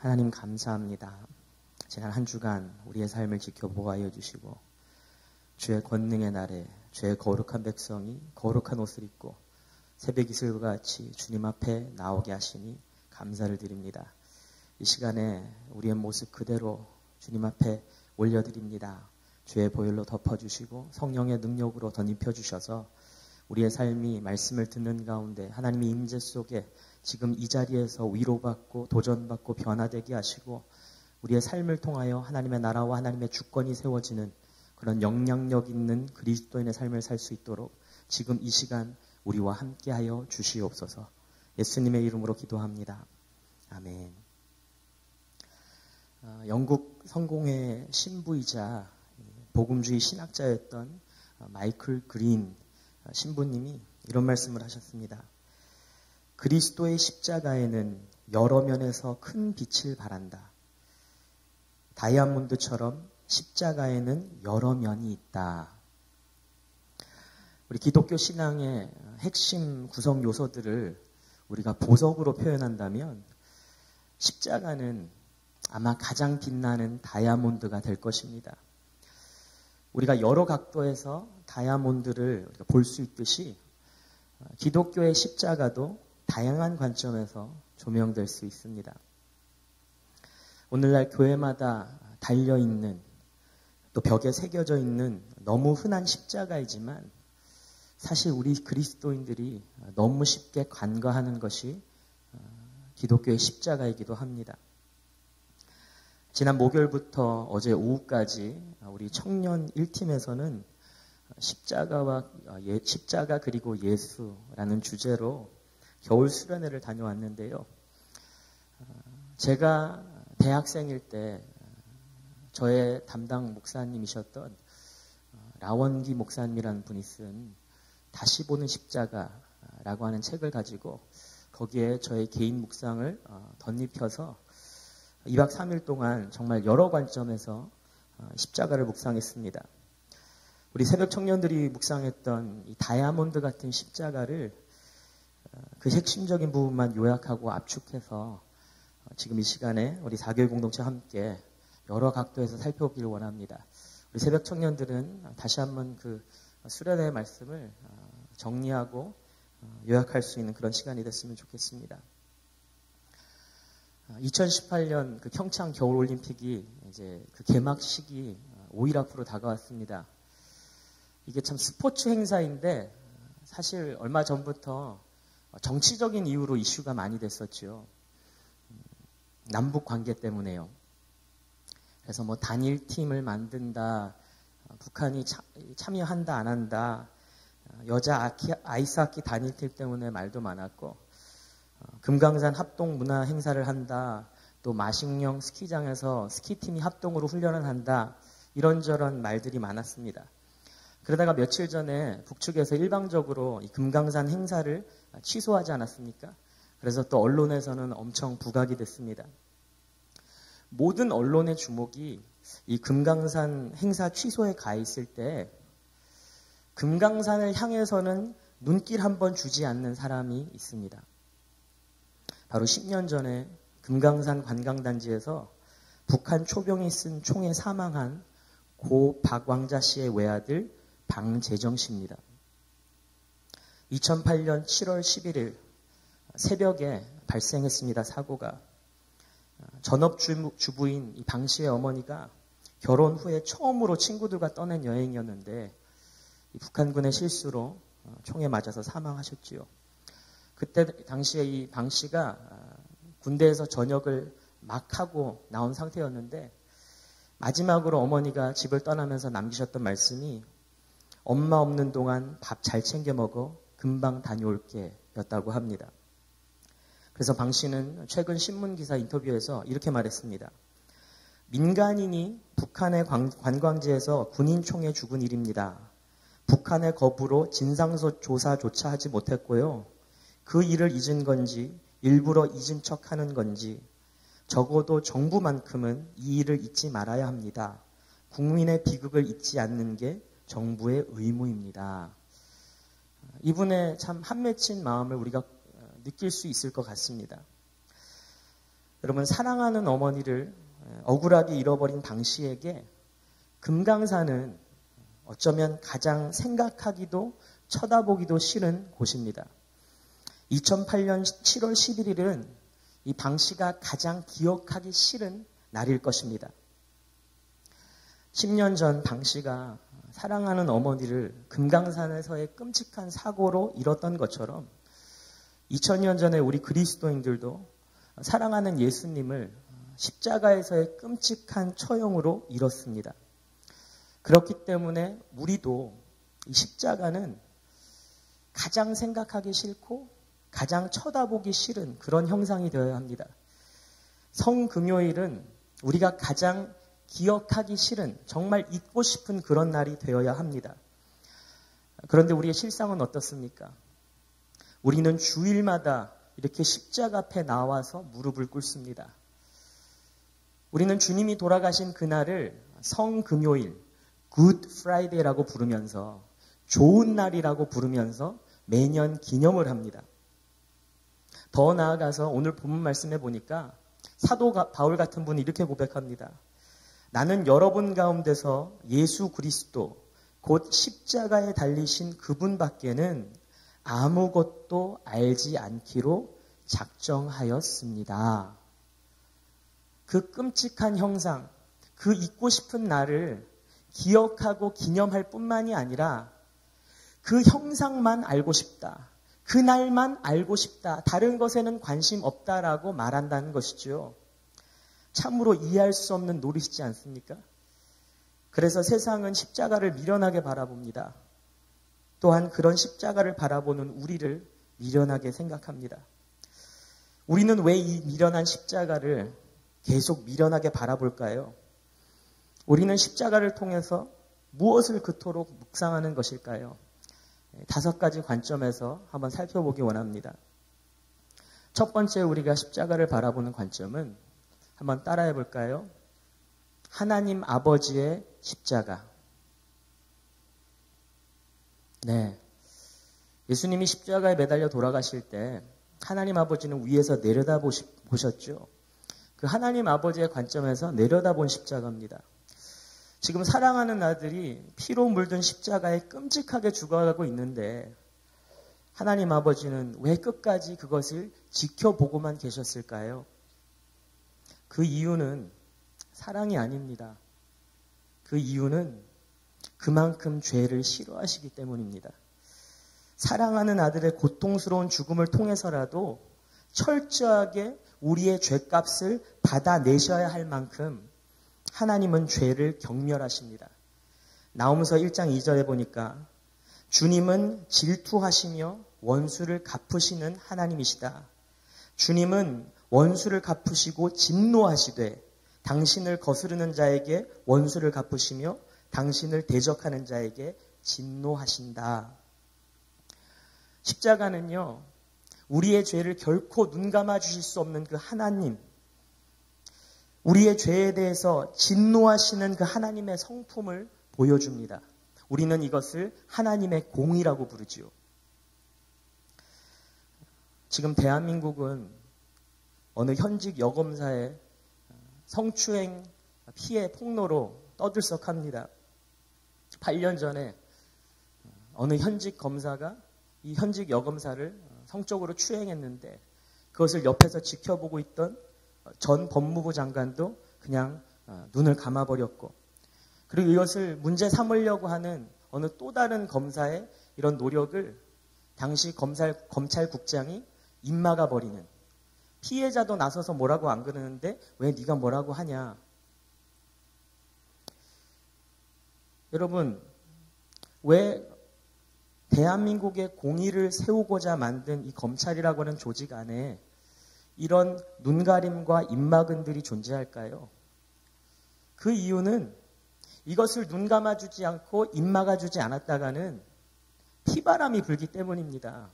하나님 감사합니다. 지난 한 주간 우리의 삶을 지켜보아여 주시고 주의 권능의 날에 주의 거룩한 백성이 거룩한 옷을 입고 새벽 이슬과 같이 주님 앞에 나오게 하시니 감사를 드립니다. 이 시간에 우리의 모습 그대로 주님 앞에 올려드립니다. 주의 보혈로 덮어주시고 성령의 능력으로 덧입혀주셔서 우리의 삶이 말씀을 듣는 가운데 하나님의 임재 속에 지금 이 자리에서 위로받고 도전받고 변화되게 하시고 우리의 삶을 통하여 하나님의 나라와 하나님의 주권이 세워지는 그런 영향력 있는 그리스도인의 삶을 살 수 있도록 지금 이 시간 우리와 함께하여 주시옵소서. 예수님의 이름으로 기도합니다. 아멘. 영국 성공회 신부이자 복음주의 신학자였던 마이클 그린 신부님이 이런 말씀을 하셨습니다. 그리스도의 십자가에는 여러 면에서 큰 빛을 발한다. 다이아몬드처럼 십자가에는 여러 면이 있다. 우리 기독교 신앙의 핵심 구성 요소들을 우리가 보석으로 표현한다면 십자가는 아마 가장 빛나는 다이아몬드가 될 것입니다. 우리가 여러 각도에서 다이아몬드를 볼 수 있듯이 기독교의 십자가도 다양한 관점에서 조명될 수 있습니다. 오늘날 교회마다 달려있는 또 벽에 새겨져 있는 너무 흔한 십자가이지만 사실 우리 그리스도인들이 너무 쉽게 간과하는 것이 기독교의 십자가이기도 합니다. 지난 목요일부터 어제 오후까지 우리 청년 1팀에서는 십자가 그리고 예수라는 주제로 겨울 수련회를 다녀왔는데요. 제가 대학생일 때 저의 담당 목사님이셨던 라원기 목사님이라는 분이 쓴 다시 보는 십자가라고 하는 책을 가지고 거기에 저의 개인 묵상을 덧입혀서 2박 3일 동안 정말 여러 관점에서 십자가를 묵상했습니다. 우리 새벽 청년들이 묵상했던 이 다이아몬드 같은 십자가를 그 핵심적인 부분만 요약하고 압축해서 지금 이 시간에 우리 4교회 공동체와 함께 여러 각도에서 살펴보기를 원합니다. 우리 새벽 청년들은 다시 한번 그 수련회의 말씀을 정리하고 요약할 수 있는 그런 시간이 됐으면 좋겠습니다. 2018년 그 평창 겨울올림픽이 이제 그 개막식이 5일 앞으로 다가왔습니다. 이게 참 스포츠 행사인데 사실 얼마 전부터 정치적인 이유로 이슈가 많이 됐었죠. 남북 관계 때문에요. 그래서 뭐 단일 팀을 만든다, 북한이 참여한다 안 한다, 여자 아이스하키 단일팀 때문에 말도 많았고, 금강산 합동 문화 행사를 한다, 또 마식령 스키장에서 스키팀이 합동으로 훈련을 한다, 이런저런 말들이 많았습니다. 그러다가 며칠 전에 북측에서 일방적으로 이 금강산 행사를 취소하지 않았습니까? 그래서 또 언론에서는 엄청 부각이 됐습니다. 모든 언론의 주목이 이 금강산 행사 취소에 가 있을 때 금강산을 향해서는 눈길 한번 주지 않는 사람이 있습니다. 바로 10년 전에 금강산 관광단지에서 북한 초병이 쓴 총에 사망한 고 박왕자 씨의 외아들 방재정 씨입니다. 2008년 7월 11일 새벽에 발생했습니다. 사고가. 전업주부인 이 방 씨의 어머니가 결혼 후에 처음으로 친구들과 떠난 여행이었는데 이 북한군의 실수로 총에 맞아서 사망하셨지요. 그때 당시에 이 방 씨가 군대에서 전역을 막 하고 나온 상태였는데 마지막으로 어머니가 집을 떠나면서 남기셨던 말씀이 엄마 없는 동안 밥 잘 챙겨 먹어 금방 다녀올게 였다고 합니다. 그래서 방 씨는 최근 신문기사 인터뷰에서 이렇게 말했습니다. 민간인이 북한의 관광지에서 군인 총에 죽은 일입니다. 북한의 거부로 진상조사조차 하지 못했고요. 그 일을 잊은 건지 일부러 잊은 척하는 건지 적어도 정부만큼은 이 일을 잊지 말아야 합니다. 국민의 비극을 잊지 않는 게 정부의 의무입니다. 이분의 참 한맺힌 마음을 우리가 느낄 수 있을 것 같습니다. 여러분, 사랑하는 어머니를 억울하게 잃어버린 방 씨에게 금강산은 어쩌면 가장 생각하기도 쳐다보기도 싫은 곳입니다. 2008년 7월 11일은 이 방 씨가 가장 기억하기 싫은 날일 것입니다. 10년 전 방 씨가 사랑하는 어머니를 금강산에서의 끔찍한 사고로 잃었던 것처럼 2000년 전에 우리 그리스도인들도 사랑하는 예수님을 십자가에서의 끔찍한 처형으로 잃었습니다. 그렇기 때문에 우리도 이 십자가는 가장 생각하기 싫고 가장 쳐다보기 싫은 그런 형상이 되어야 합니다. 성금요일은 우리가 가장 기억하기 싫은, 정말 잊고 싶은 그런 날이 되어야 합니다. 그런데 우리의 실상은 어떻습니까? 우리는 주일마다 이렇게 십자가 앞에 나와서 무릎을 꿇습니다. 우리는 주님이 돌아가신 그날을 성금요일, Good Friday라고 부르면서, 좋은 날이라고 부르면서 매년 기념을 합니다. 더 나아가서 오늘 본문 말씀에 보니까 사도 바울 같은 분이 이렇게 고백합니다. 나는 여러분 가운데서 예수 그리스도, 곧 십자가에 달리신 그분밖에는 아무것도 알지 않기로 작정하였습니다. 그 끔찍한 형상, 그 잊고 싶은 날을 기억하고 기념할 뿐만이 아니라 그 형상만 알고 싶다. 그날만 알고 싶다. 다른 것에는 관심 없다라고 말한다는 것이죠. 참으로 이해할 수 없는 노릇이지 않습니까? 그래서 세상은 십자가를 미련하게 바라봅니다. 또한 그런 십자가를 바라보는 우리를 미련하게 생각합니다. 우리는 왜 이 미련한 십자가를 계속 미련하게 바라볼까요? 우리는 십자가를 통해서 무엇을 그토록 묵상하는 것일까요? 5가지 관점에서 한번 살펴보기 원합니다. 첫 번째 우리가 십자가를 바라보는 관점은 한번 따라해 볼까요? 하나님 아버지의 십자가. 네. 예수님이 십자가에 매달려 돌아가실 때 하나님 아버지는 위에서 내려다 보셨죠. 그 하나님 아버지의 관점에서 내려다본 십자가입니다. 지금 사랑하는 아들이 피로 물든 십자가에 끔찍하게 죽어가고 있는데 하나님 아버지는 왜 끝까지 그것을 지켜보고만 계셨을까요? 그 이유는 사랑이 아닙니다. 그 이유는 그만큼 죄를 싫어하시기 때문입니다. 사랑하는 아들의 고통스러운 죽음을 통해서라도 철저하게 우리의 죄값을 받아내셔야 할 만큼 하나님은 죄를 경멸하십니다. 나홈서 1장 2절에 보니까 주님은 질투하시며 원수를 갚으시는 하나님이시다. 주님은 원수를 갚으시고 진노하시되 당신을 거스르는 자에게 원수를 갚으시며 당신을 대적하는 자에게 진노하신다. 십자가는요, 우리의 죄를 결코 눈감아 주실 수 없는 그 하나님, 우리의 죄에 대해서 진노하시는 그 하나님의 성품을 보여줍니다. 우리는 이것을 하나님의 공의라고 부르지요. 지금 대한민국은 어느 현직 여검사의 성추행 피해 폭로로 떠들썩합니다. 8년 전에 어느 현직 검사가 이 현직 여검사를 성적으로 추행했는데 그것을 옆에서 지켜보고 있던 전 법무부 장관도 그냥 눈을 감아버렸고, 그리고 이것을 문제 삼으려고 하는 어느 또 다른 검사의 이런 노력을 당시 검찰국장이 입막아버리는, 피해자도 나서서 뭐라고 안 그러는데 왜 네가 뭐라고 하냐. 여러분, 왜 대한민국의 공의를 세우고자 만든 이 검찰이라고 하는 조직 안에 이런 눈가림과 입막음들이 존재할까요? 그 이유는 이것을 눈 감아주지 않고 입 막아주지 않았다가는 피바람이 불기 때문입니다.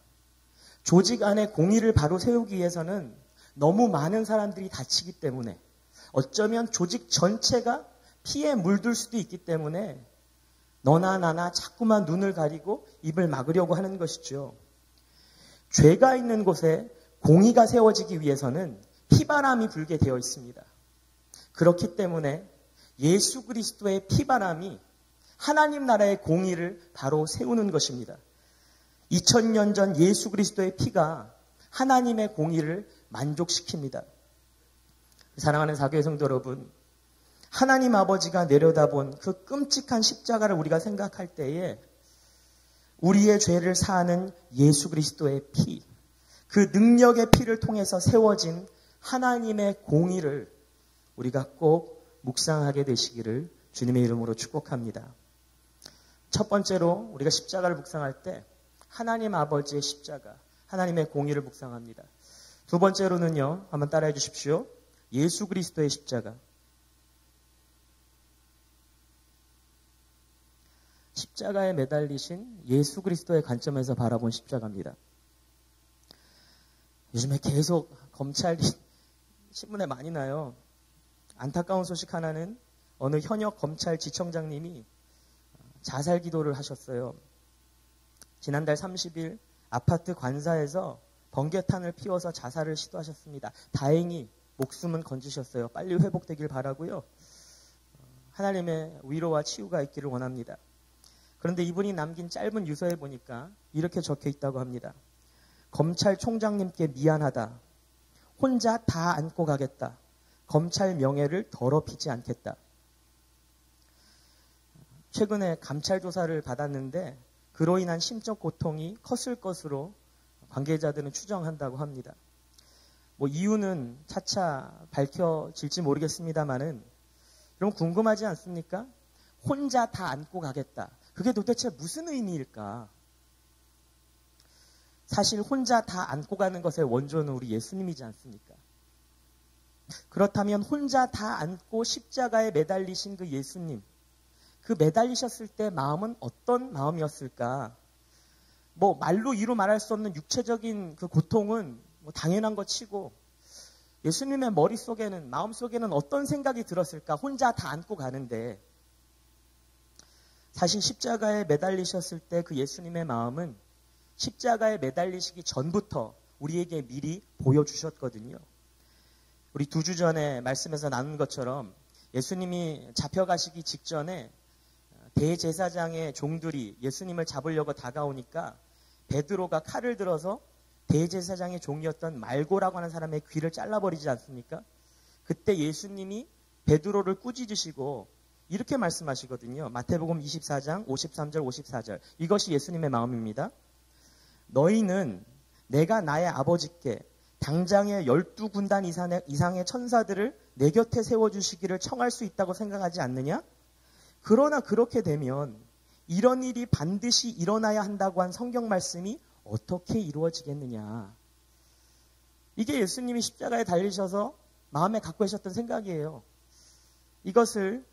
조직 안에 공의를 바로 세우기 위해서는 너무 많은 사람들이 다치기 때문에, 어쩌면 조직 전체가 피에 물들 수도 있기 때문에 너나 나나 자꾸만 눈을 가리고 입을 막으려고 하는 것이죠. 죄가 있는 곳에 공의가 세워지기 위해서는 피바람이 불게 되어 있습니다. 그렇기 때문에 예수 그리스도의 피바람이 하나님 나라의 공의를 바로 세우는 것입니다. 2000년 전 예수 그리스도의 피가 하나님의 공의를 만족시킵니다. 사랑하는 사교회 성도 여러분, 하나님 아버지가 내려다본 그 끔찍한 십자가를 우리가 생각할 때에 우리의 죄를 사하는 예수 그리스도의 피, 그 능력의 피를 통해서 세워진 하나님의 공의를 우리가 꼭 묵상하게 되시기를 주님의 이름으로 축복합니다. 첫 번째로 우리가 십자가를 묵상할 때 하나님 아버지의 십자가, 하나님의 공의를 묵상합니다. 두 번째로는요, 한번 따라해 주십시오. 예수 그리스도의 십자가. 십자가에 매달리신 예수 그리스도의 관점에서 바라본 십자가입니다. 요즘에 계속 검찰이 신문에 많이 나요. 안타까운 소식 하나는 어느 현역 검찰지청장님이 자살 기도를 하셨어요. 지난달 30일 아파트 관사에서 번개탄을 피워서 자살을 시도하셨습니다. 다행히 목숨은 건지셨어요. 빨리 회복되길 바라고요. 하나님의 위로와 치유가 있기를 원합니다. 그런데 이분이 남긴 짧은 유서에 보니까 이렇게 적혀 있다고 합니다. 검찰총장님께 미안하다. 혼자 다 안고 가겠다. 검찰 명예를 더럽히지 않겠다. 최근에 감찰 조사를 받았는데 그로 인한 심적 고통이 컸을 것으로 관계자들은 추정한다고 합니다. 이유는 차차 밝혀질지 모르겠습니다만은 여러분 궁금하지 않습니까? 혼자 다 안고 가겠다. 그게 도대체 무슨 의미일까? 사실 혼자 다 안고 가는 것의 원조는 우리 예수님이지 않습니까? 그렇다면 혼자 다 안고 십자가에 매달리신 그 예수님, 그 매달리셨을 때 마음은 어떤 마음이었을까? 말로 이루 말할 수 없는 육체적인 그 고통은 당연한 것 치고 예수님의 머릿속에는, 마음속에는 어떤 생각이 들었을까? 혼자 다 안고 가는데 사실 십자가에 매달리셨을 때 그 예수님의 마음은 십자가에 매달리시기 전부터 우리에게 미리 보여주셨거든요. 우리 2주 전에 말씀에서 나눈 것처럼 예수님이 잡혀가시기 직전에 대제사장의 종들이 예수님을 잡으려고 다가오니까 베드로가 칼을 들어서 대제사장의 종이었던 말고라고 하는 사람의 귀를 잘라버리지 않습니까? 그때 예수님이 베드로를 꾸짖으시고 이렇게 말씀하시거든요. 마태복음 24장 53절 54절. 이것이 예수님의 마음입니다. 너희는 내가 나의 아버지께 당장의 12군단 이상의 천사들을 내 곁에 세워주시기를 청할 수 있다고 생각하지 않느냐? 그러나 그렇게 되면 이런 일이 반드시 일어나야 한다고 한 성경 말씀이 어떻게 이루어지겠느냐? 이게 예수님이 십자가에 달리셔서 마음에 갖고 계셨던 생각이에요. 이것을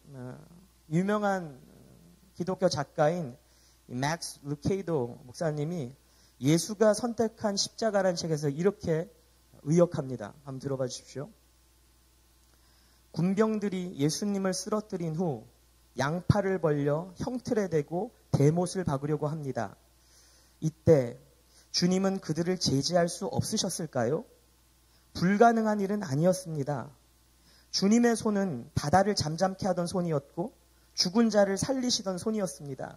유명한 기독교 작가인 맥스 루케이도 목사님이 예수가 선택한 십자가라는 책에서 이렇게 의역합니다. 한번 들어봐 주십시오. 군병들이 예수님을 쓰러뜨린 후 양팔을 벌려 형틀에 대고 대못을 박으려고 합니다. 이때 주님은 그들을 제지할 수 없으셨을까요? 불가능한 일은 아니었습니다. 주님의 손은 바다를 잠잠케 하던 손이었고 죽은 자를 살리시던 손이었습니다.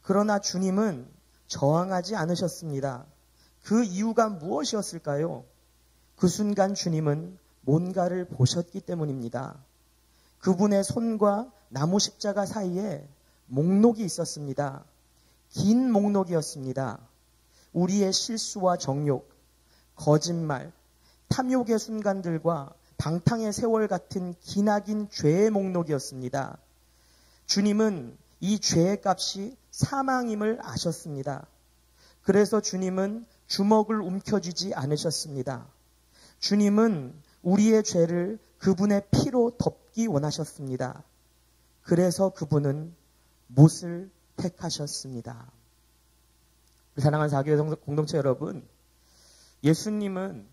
그러나 주님은 저항하지 않으셨습니다. 그 이유가 무엇이었을까요? 그 순간 주님은 뭔가를 보셨기 때문입니다. 그분의 손과 나무 십자가 사이에 목록이 있었습니다. 긴 목록이었습니다. 우리의 실수와 정욕, 거짓말, 탐욕의 순간들과 방탕의 세월 같은 기나긴 죄의 목록이었습니다. 주님은 이 죄의 값이 사망임을 아셨습니다. 그래서 주님은 주먹을 움켜쥐지 않으셨습니다. 주님은 우리의 죄를 그분의 피로 덮기 원하셨습니다. 그래서 그분은 못을 택하셨습니다. 사랑하는 사교회 공동체 여러분, 예수님은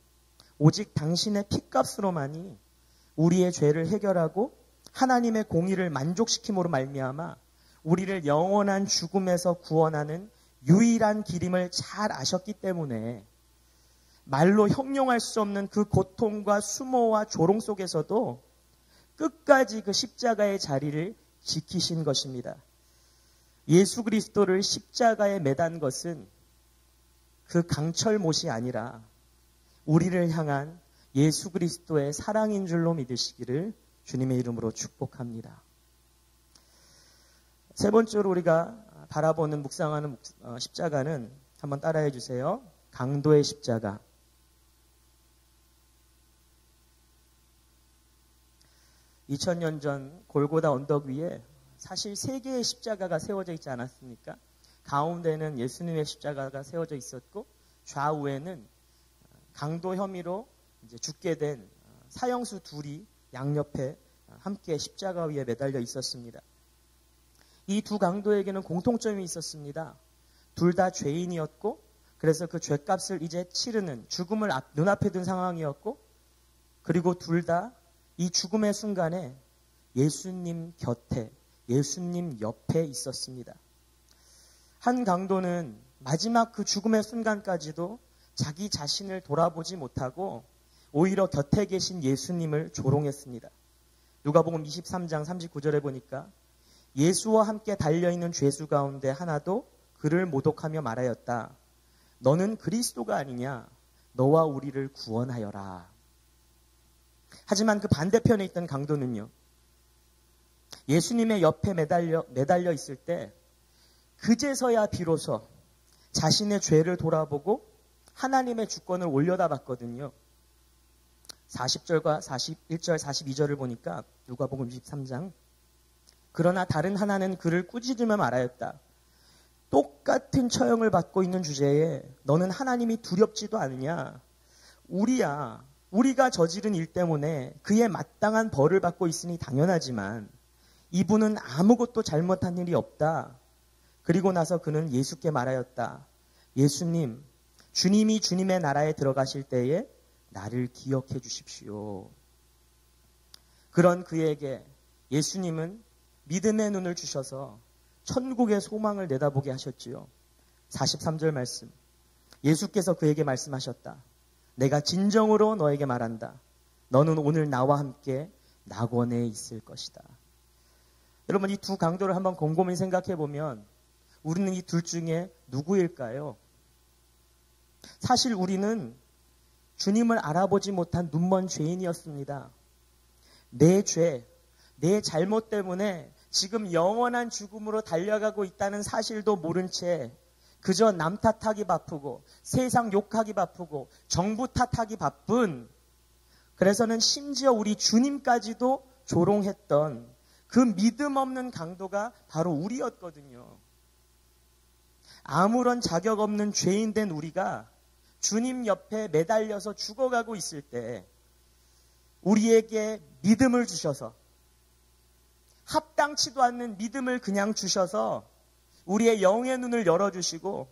오직 당신의 피값으로만이 우리의 죄를 해결하고 하나님의 공의를 만족시킴으로 말미암아 우리를 영원한 죽음에서 구원하는 유일한 길임을 잘 아셨기 때문에 말로 형용할 수 없는 그 고통과 수모와 조롱 속에서도 끝까지 그 십자가의 자리를 지키신 것입니다. 예수 그리스도를 십자가에 매단 것은 그 강철못이 아니라 우리를 향한 예수 그리스도의 사랑인 줄로 믿으시기를 주님의 이름으로 축복합니다. 세 번째로 우리가 바라보는 묵상하는 십자가는 한번 따라해 주세요. 강도의 십자가. 2000년 전 골고다 언덕 위에 사실 3개의 십자가가 세워져 있지 않았습니까? 가운데는 예수님의 십자가가 세워져 있었고 좌우에는 강도 혐의로 이제 죽게 된 사형수 둘이 양옆에 함께 십자가 위에 매달려 있었습니다. 이 두 강도에게는 공통점이 있었습니다. 둘 다 죄인이었고 그래서 그 죄값을 이제 치르는 죽음을 눈앞에 둔 상황이었고 그리고 둘 다 이 죽음의 순간에 예수님 곁에 예수님 옆에 있었습니다. 한 강도는 마지막 그 죽음의 순간까지도 자기 자신을 돌아보지 못하고 오히려 곁에 계신 예수님을 조롱했습니다. 누가복음 23장 39절에 보니까 예수와 함께 달려있는 죄수 가운데 하나도 그를 모독하며 말하였다. 너는 그리스도가 아니냐? 너와 우리를 구원하여라. 하지만 그 반대편에 있던 강도는요. 예수님의 옆에 매달려 있을 때 그제서야 비로소 자신의 죄를 돌아보고 하나님의 주권을 올려다봤거든요. 40절과 41절, 42절을 보니까 누가복음 23장 그러나 다른 하나는 그를 꾸짖으며 말하였다. 똑같은 처형을 받고 있는 주제에 너는 하나님이 두렵지도 않으냐? 우리가 저지른 일 때문에 그의 마땅한 벌을 받고 있으니 당연하지만 이분은 아무것도 잘못한 일이 없다. 그리고 나서 그는 예수께 말하였다. 예수님, 주님이 주님의 나라에 들어가실 때에 나를 기억해 주십시오. 그런 그에게 예수님은 믿음의 눈을 주셔서 천국의 소망을 내다보게 하셨지요. 43절 말씀. 예수께서 그에게 말씀하셨다. 내가 진정으로 너에게 말한다. 너는 오늘 나와 함께 낙원에 있을 것이다. 여러분 이 두 강도를 한번 곰곰이 생각해 보면 우리는 이 둘 중에 누구일까요? 사실 우리는 주님을 알아보지 못한 눈먼 죄인이었습니다. 내 죄, 내 잘못 때문에 지금 영원한 죽음으로 달려가고 있다는 사실도 모른 채 그저 남 탓하기 바쁘고 세상 욕하기 바쁘고 정부 탓하기 바쁜 그래서는 심지어 우리 주님까지도 조롱했던 그 믿음 없는 강도가 바로 우리였거든요. 아무런 자격 없는 죄인 된 우리가 주님 옆에 매달려서 죽어가고 있을 때 우리에게 믿음을 주셔서 합당치도 않는 믿음을 그냥 주셔서 우리의 영의 눈을 열어주시고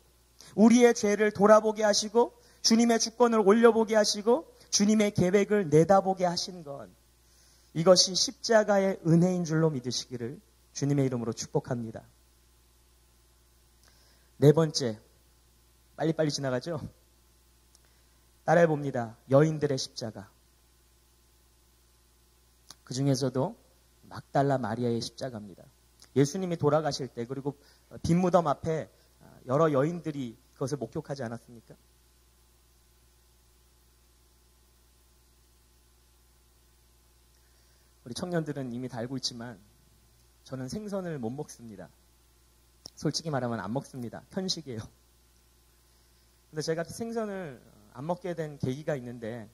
우리의 죄를 돌아보게 하시고 주님의 주권을 올려보게 하시고 주님의 계획을 내다보게 하신 것 이것이 십자가의 은혜인 줄로 믿으시기를 주님의 이름으로 축복합니다. 네 번째, 빨리빨리 지나가죠? 따라해봅니다. 여인들의 십자가. 그 중에서도 막달라 마리아의 십자가입니다. 예수님이 돌아가실 때 그리고 빈 무덤 앞에 여러 여인들이 그것을 목격하지 않았습니까? 우리 청년들은 이미 다 알고 있지만 저는 생선을 못 먹습니다. 솔직히 말하면 안 먹습니다. 편식이에요. 근데 제가 생선을 안 먹게 된 계기가 있는데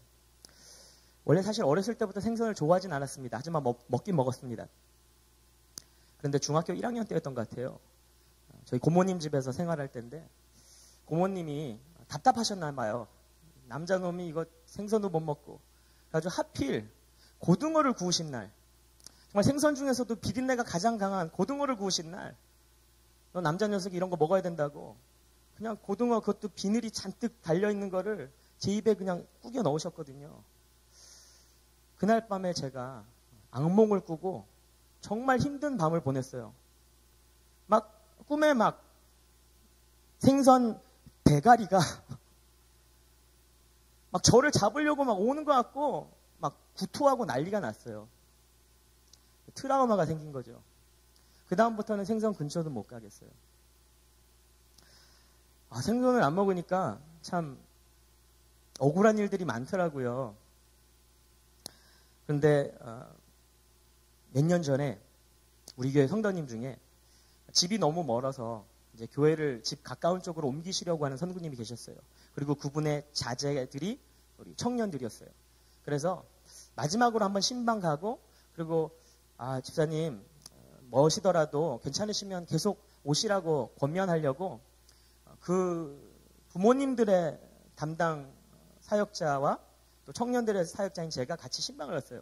원래 사실 어렸을 때부터 생선을 좋아하진 않았습니다. 하지만 먹긴 먹었습니다. 그런데 중학교 1학년 때였던 것 같아요. 저희 고모님 집에서 생활할 때인데 고모님이 답답하셨나 봐요. 남자놈이 이거 생선도 못 먹고 그래가지고 하필 고등어를 구우신 날 정말 생선 중에서도 비린내가 가장 강한 고등어를 구우신 날 너 남자 녀석이 이런 거 먹어야 된다고 그냥 고등어 그것도 비늘이 잔뜩 달려있는 거를 제 입에 그냥 꾸겨 넣으셨거든요. 그날 밤에 제가 악몽을 꾸고 정말 힘든 밤을 보냈어요. 꿈에 생선 대가리가 막 저를 잡으려고 막 오는 것 같고 막 구토하고 난리가 났어요. 트라우마가 생긴 거죠. 그 다음부터는 생선 근처도 못 가겠어요. 생선을 안 먹으니까 참 억울한 일들이 많더라고요. 그런데 몇 년 전에 우리 교회 성도님 중에 집이 너무 멀어서 이제 교회를 집 가까운 쪽으로 옮기시려고 하는 선구님이 계셨어요. 그리고 그분의 자제들이 우리 청년들이었어요. 그래서 마지막으로 한번 신방 가고, 그리고 집사님 멋이더라도 괜찮으시면 계속 오시라고 권면하려고 그 부모님들의 담당 사역자와 또 청년들의 사역자인 제가 같이 신방을 갔어요.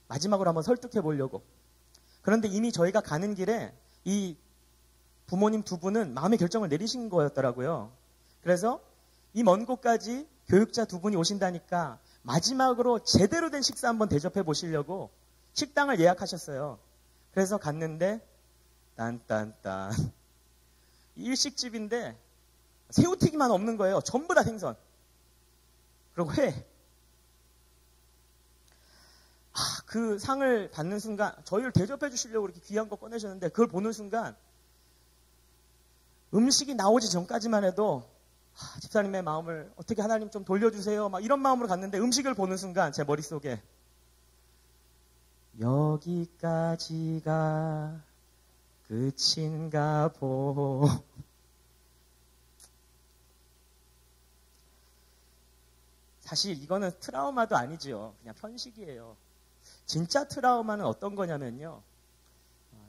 마지막으로 한번 설득해 보려고. 그런데 이미 저희가 가는 길에 이 부모님 두 분은 마음의 결정을 내리신 거였더라고요. 그래서 이 먼 곳까지 교육자 두 분이 오신다니까 마지막으로 제대로 된 식사 한번 대접해 보시려고 식당을 예약하셨어요. 그래서 갔는데 딴딴딴 일식집인데 새우튀기만 없는 거예요. 전부 다 생선. 그리고 회. 그 상을 받는 순간 저희를 대접해 주시려고 이렇게 귀한 거 꺼내셨는데 그걸 보는 순간 음식이 나오지 전까지만 해도 집사님의 마음을 어떻게 하나님 좀 돌려주세요 막 이런 마음으로 갔는데 음식을 보는 순간 제 머릿속에 여기까지가 끝인가 보. 사실 이거는 트라우마도 아니지요. 그냥 편식이에요. 진짜 트라우마는 어떤 거냐면요.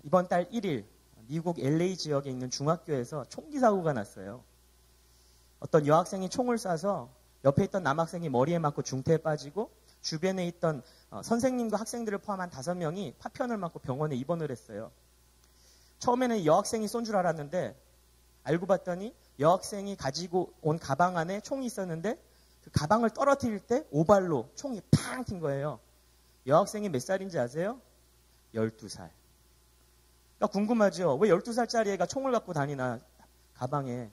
이번 달 1일 미국 LA 지역에 있는 중학교에서 총기 사고가 났어요. 어떤 여학생이 총을 쏴서 옆에 있던 남학생이 머리에 맞고 중태에 빠지고 주변에 있던 선생님과 학생들을 포함한 5명이 파편을 맞고 병원에 입원을 했어요. 처음에는 여학생이 쏜 줄 알았는데 알고 봤더니 여학생이 가지고 온 가방 안에 총이 있었는데 그 가방을 떨어뜨릴 때 오발로 총이 팡 튄 거예요. 여학생이 몇 살인지 아세요? 12살. 그러니까 궁금하죠? 왜 12살짜리 애가 총을 갖고 다니나 가방에.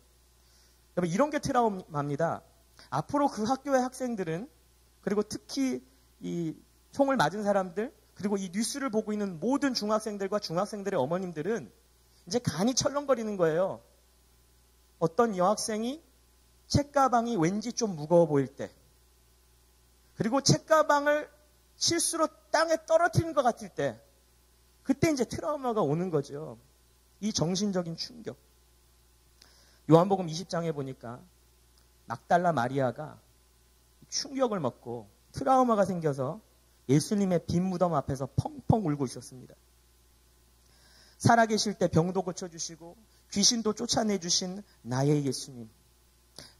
여러분 이런 게 트라우마입니다. 앞으로 그 학교의 학생들은 그리고 특히 이 총을 맞은 사람들 그리고 이 뉴스를 보고 있는 모든 중학생들과 중학생들의 어머님들은 이제 간이 철렁거리는 거예요. 어떤 여학생이 책가방이 왠지 좀 무거워 보일 때 그리고 책가방을 실수로 땅에 떨어뜨린 것 같을 때 그때 이제 트라우마가 오는 거죠. 이 정신적인 충격. 요한복음 20장에 보니까 막달라 마리아가 충격을 먹고 트라우마가 생겨서 예수님의 빈 무덤 앞에서 펑펑 울고 있었습니다. 살아계실 때 병도 고쳐주시고 귀신도 쫓아내주신 나의 예수님.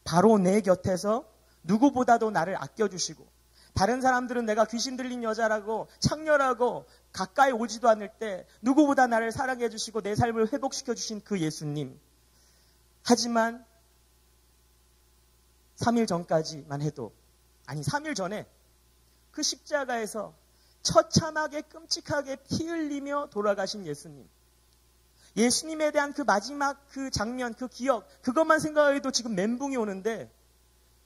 바로 내 곁에서 누구보다도 나를 아껴주시고 다른 사람들은 내가 귀신 들린 여자라고 창렬하고 가까이 오지도 않을 때 누구보다 나를 사랑해 주시고 내 삶을 회복시켜 주신 그 예수님. 하지만 3일 전까지만 해도 3일 전에 그 십자가에서 처참하게 끔찍하게 피 흘리며 돌아가신 예수님. 예수님에 대한 그 마지막 그 장면, 그 기억, 그것만 생각해도 지금 멘붕이 오는데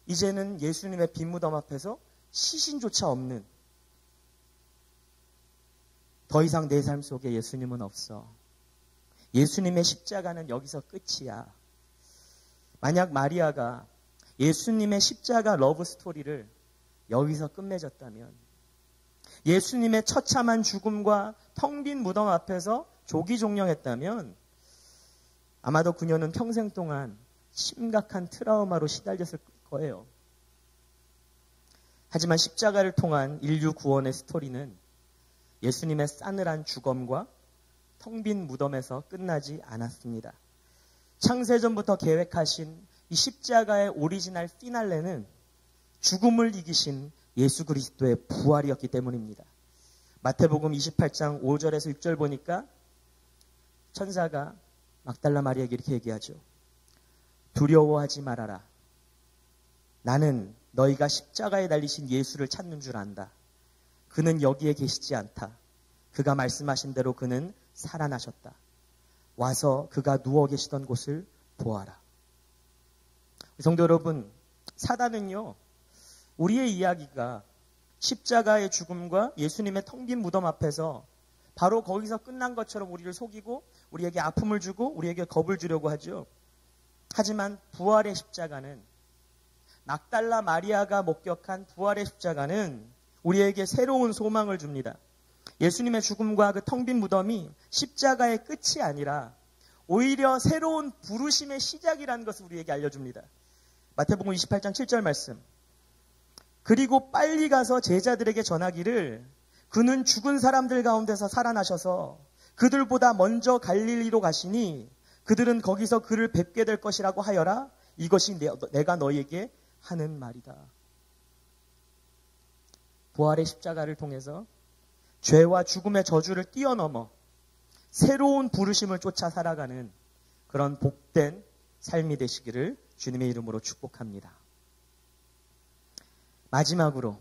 이제는 예수님의 빈 무덤 앞에서 시신조차 없는 더 이상 내 삶 속에 예수님은 없어. 예수님의 십자가는 여기서 끝이야. 만약 마리아가 예수님의 십자가 러브 스토리를 여기서 끝맺었다면 예수님의 처참한 죽음과 텅 빈 무덤 앞에서 조기종령했다면 아마도 그녀는 평생 동안 심각한 트라우마로 시달렸을 거예요. 하지만 십자가를 통한 인류 구원의 스토리는 예수님의 싸늘한 죽음과 텅 빈 무덤에서 끝나지 않았습니다. 창세전부터 계획하신 이 십자가의 오리지널 피날레는 죽음을 이기신 예수 그리스도의 부활이었기 때문입니다. 마태복음 28장 5절에서 6절 보니까 천사가 막달라 마리아에게 이렇게 얘기하죠. 두려워하지 말아라. 나는 너희가 십자가에 달리신 예수를 찾는 줄 안다. 그는 여기에 계시지 않다. 그가 말씀하신 대로 그는 살아나셨다. 와서 그가 누워 계시던 곳을 보아라. 성도 여러분, 사단은요, 우리의 이야기가 십자가의 죽음과 예수님의 텅 빈 무덤 앞에서 바로 거기서 끝난 것처럼 우리를 속이고 우리에게 아픔을 주고 우리에게 겁을 주려고 하죠. 하지만 부활의 십자가는, 막달라 마리아가 목격한 부활의 십자가는 우리에게 새로운 소망을 줍니다. 예수님의 죽음과 그 텅 빈 무덤이 십자가의 끝이 아니라 오히려 새로운 부르심의 시작이라는 것을 우리에게 알려줍니다. 마태복음 28장 7절 말씀. 그리고 빨리 가서 제자들에게 전하기를 그는 죽은 사람들 가운데서 살아나셔서 그들보다 먼저 갈릴리로 가시니 그들은 거기서 그를 뵙게 될 것이라고 하여라. 이것이 내가 너희에게 하는 말이다. 부활의 십자가를 통해서 죄와 죽음의 저주를 뛰어넘어 새로운 부르심을 쫓아 살아가는 그런 복된 삶이 되시기를 주님의 이름으로 축복합니다. 마지막으로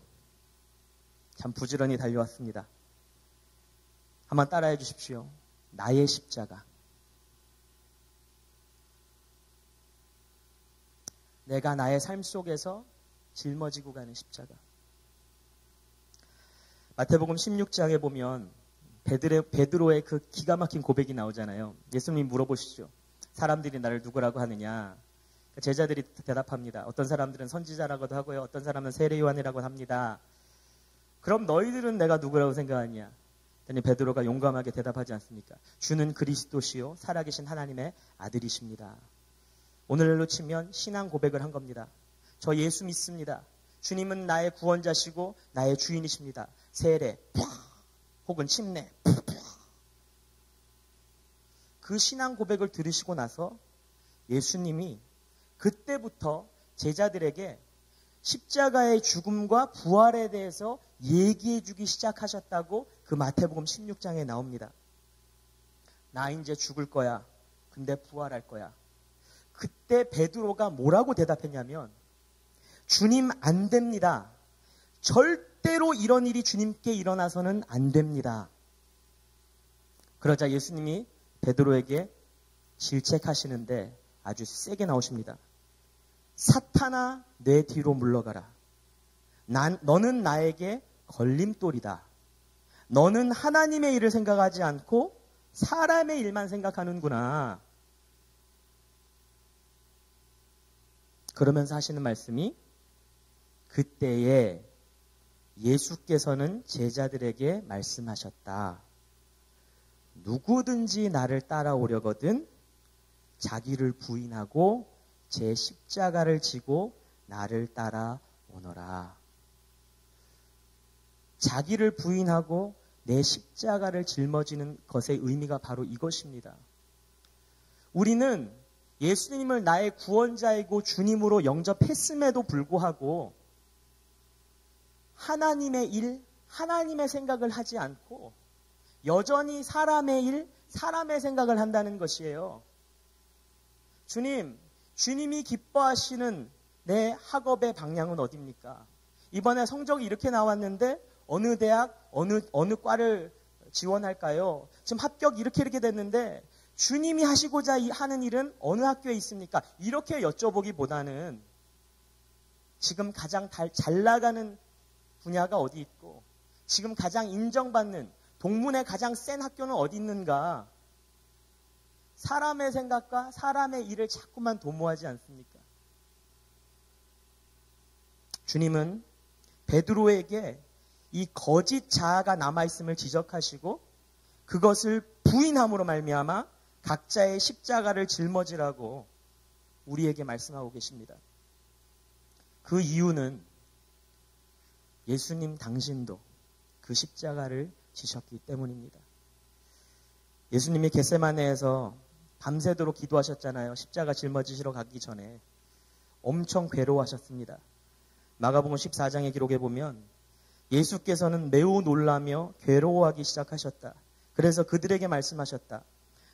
참 부지런히 달려왔습니다. 한번 따라해 주십시오. 나의 십자가. 내가 나의 삶 속에서 짊어지고 가는 십자가. 마태복음 16장에 보면 베드로의 그 기가 막힌 고백이 나오잖아요. 예수님이 물어보시죠. 사람들이 나를 누구라고 하느냐. 제자들이 대답합니다. 어떤 사람들은 선지자라고도 하고요. 어떤 사람은 세례 요한이라고 합니다. 그럼 너희들은 내가 누구라고 생각하느냐. 그랬더니 베드로가 용감하게 대답하지 않습니까? 주는 그리스도시요 살아계신 하나님의 아들이십니다. 오늘날로 치면 신앙 고백을 한 겁니다. 저 예수 믿습니다. 주님은 나의 구원자시고 나의 주인이십니다. 세례 혹은 침례. 그 신앙 고백을 들으시고 나서 예수님이 그때부터 제자들에게 십자가의 죽음과 부활에 대해서 얘기해 주기 시작하셨다고 그 마태복음 16장에 나옵니다. 나 이제 죽을 거야. 근데 부활할 거야. 그때 베드로가 뭐라고 대답했냐면 주님 안 됩니다. 절대로 이런 일이 주님께 일어나서는 안 됩니다. 그러자 예수님이 베드로에게 질책하시는데 아주 세게 나오십니다. 사탄아 내 뒤로 물러가라. 너는 나에게 걸림돌이다. 너는 하나님의 일을 생각하지 않고 사람의 일만 생각하는구나. 그러면서 하시는 말씀이 그때에 예수께서는 제자들에게 말씀하셨다. 누구든지 나를 따라오려거든 자기를 부인하고 제 십자가를 지고 나를 따라오너라. 자기를 부인하고 내 십자가를 짊어지는 것의 의미가 바로 이것입니다. 우리는 예수님을 나의 구원자이고 주님으로 영접했음에도 불구하고 하나님의 일, 하나님의 생각을 하지 않고 여전히 사람의 일, 사람의 생각을 한다는 것이에요. 주님이 기뻐하시는 내 학업의 방향은 어디입니까? 이번에 성적이 이렇게 나왔는데 어느 대학, 어느 과를 지원할까요? 지금 합격 이렇게 됐는데 주님이 하시고자 하는 일은 어느 학교에 있습니까? 이렇게 여쭤보기보다는 지금 가장 잘 나가는 분야가 어디 있고 지금 가장 인정받는 동문의 가장 센 학교는 어디 있는가? 사람의 생각과 사람의 일을 자꾸만 도모하지 않습니까? 주님은 베드로에게 이 거짓 자아가 남아있음을 지적하시고 그것을 부인함으로 말미암아 각자의 십자가를 짊어지라고 우리에게 말씀하고 계십니다. 그 이유는 예수님 당신도 그 십자가를 지셨기 때문입니다. 예수님이 겟세마네에서 밤새도록 기도하셨잖아요. 십자가 짊어지시러 가기 전에 엄청 괴로워하셨습니다. 마가복음 14장의 기록에 보면 예수께서는 매우 놀라며 괴로워하기 시작하셨다. 그래서 그들에게 말씀하셨다.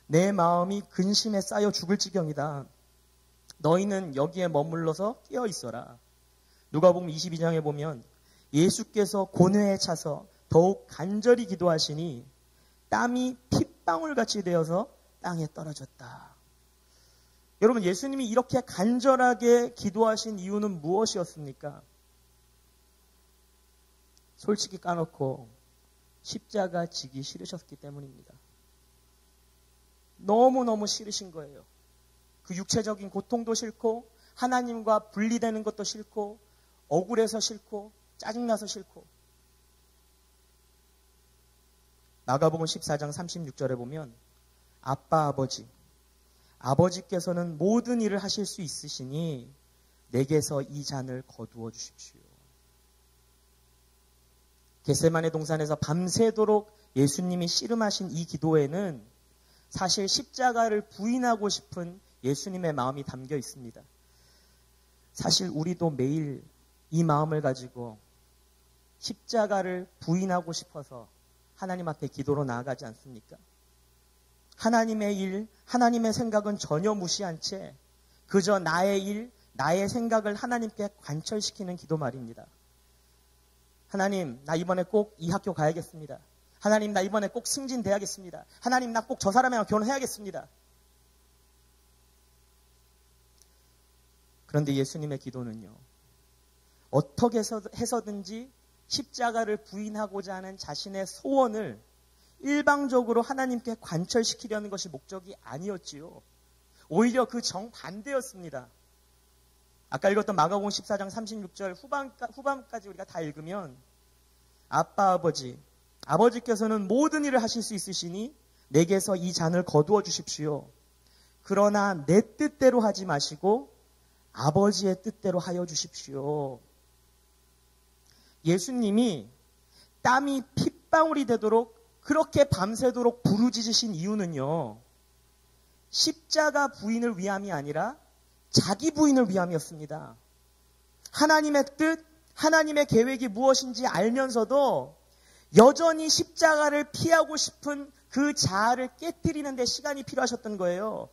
내 마음이 근심에 쌓여 죽을 지경이다. 너희는 여기에 머물러서 깨어 있어라. 누가복음 22장에 보면 예수께서 고뇌에 차서 더욱 간절히 기도하시니 땀이 핏방울같이 되어서 땅에 떨어졌다. 여러분, 예수님이 이렇게 간절하게 기도하신 이유는 무엇이었습니까? 솔직히 까놓고 십자가 지기 싫으셨기 때문입니다. 너무너무 싫으신 거예요. 그 육체적인 고통도 싫고 하나님과 분리되는 것도 싫고 억울해서 싫고 짜증나서 싫고. 마가복음 14장 36절에 보면 아빠 아버지께서는 모든 일을 하실 수 있으시니 내게서 이 잔을 거두어 주십시오. 겟세마네 동산에서 밤새도록 예수님이 씨름하신 이 기도에는 사실 십자가를 부인하고 싶은 예수님의 마음이 담겨 있습니다. 사실 우리도 매일 이 마음을 가지고 십자가를 부인하고 싶어서 하나님 앞에 기도로 나아가지 않습니까? 하나님의 일, 하나님의 생각은 전혀 무시한 채 그저 나의 일, 나의 생각을 하나님께 관철시키는 기도 말입니다. 하나님, 나 이번에 꼭 이 학교 가야겠습니다. 하나님, 나 이번에 꼭 승진돼야겠습니다. 하나님, 나 꼭 저 사람이랑 결혼해야겠습니다. 그런데 예수님의 기도는요, 어떻게 해서든지 십자가를 부인하고자 하는 자신의 소원을 일방적으로 하나님께 관철시키려는 것이 목적이 아니었지요. 오히려 그 정반대였습니다. 아까 읽었던 마가복음 14장 36절 후반까지 우리가 다 읽으면 아빠 아버지께서는 모든 일을 하실 수 있으시니 내게서 이 잔을 거두어 주십시오. 그러나 내 뜻대로 하지 마시고 아버지의 뜻대로 하여 주십시오. 예수님이 땀이 핏방울이 되도록 그렇게 밤새도록 부르짖으신 이유는요, 십자가 부인을 위함이 아니라 자기 부인을 위함이었습니다. 하나님의 뜻, 하나님의 계획이 무엇인지 알면서도 여전히 십자가를 피하고 싶은 그 자아를 깨뜨리는 데 시간이 필요하셨던 거예요.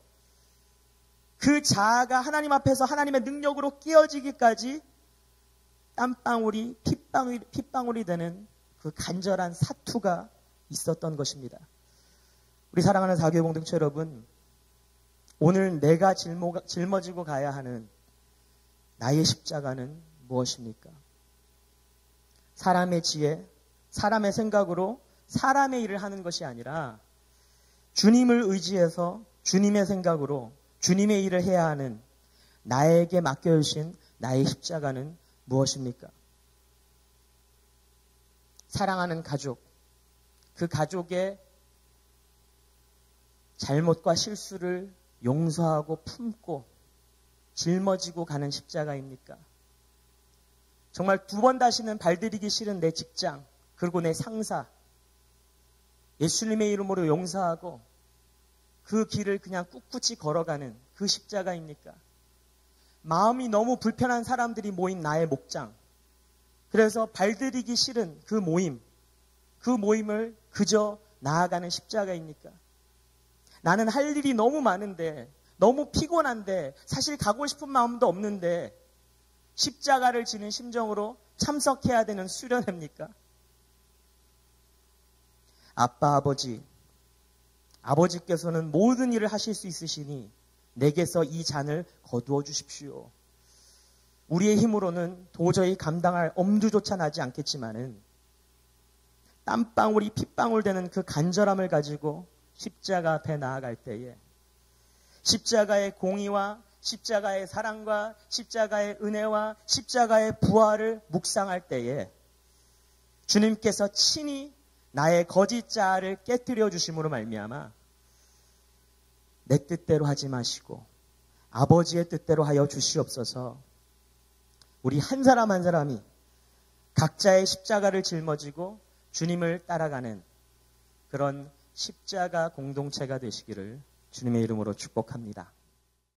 그 자아가 하나님 앞에서 하나님의 능력으로 깨어지기까지 땀방울이 핏방울이 되는 그 간절한 사투가 있었던 것입니다. 우리 사랑하는 사교회 공동체 여러분, 오늘 내가 짊어지고 가야 하는 나의 십자가는 무엇입니까? 사람의 지혜, 사람의 생각으로 사람의 일을 하는 것이 아니라 주님을 의지해서 주님의 생각으로 주님의 일을 해야 하는 나에게 맡겨주신 나의 십자가는 무엇입니까? 사랑하는 가족, 그 가족의 잘못과 실수를 용서하고 품고 짊어지고 가는 십자가입니까? 정말 두 번 다시는 발들이기 싫은 내 직장, 그리고 내 상사, 예수님의 이름으로 용서하고 그 길을 그냥 꿋꿋이 걸어가는 그 십자가입니까? 마음이 너무 불편한 사람들이 모인 나의 목장, 그래서 발들이기 싫은 그 모임을 그저 나아가는 십자가입니까? 나는 할 일이 너무 많은데, 너무 피곤한데, 사실 가고 싶은 마음도 없는데 십자가를 지는 심정으로 참석해야 되는 수련회입니까? 아빠 아버지께서는 모든 일을 하실 수 있으시니 내게서 이 잔을 거두어 주십시오. 우리의 힘으로는 도저히 감당할 엄두조차 나지 않겠지만은 땀방울이 핏방울 되는 그 간절함을 가지고 십자가 앞에 나아갈 때에 십자가의 공의와 십자가의 사랑과 십자가의 은혜와 십자가의 부활을 묵상할 때에 주님께서 친히 나의 거짓 자아를 깨뜨려 주심으로 말미암아 내 뜻대로 하지 마시고 아버지의 뜻대로 하여 주시옵소서. 우리 한 사람 한 사람이 각자의 십자가를 짊어지고 주님을 따라가는 그런 십자가 공동체가 되시기를 주님의 이름으로 축복합니다.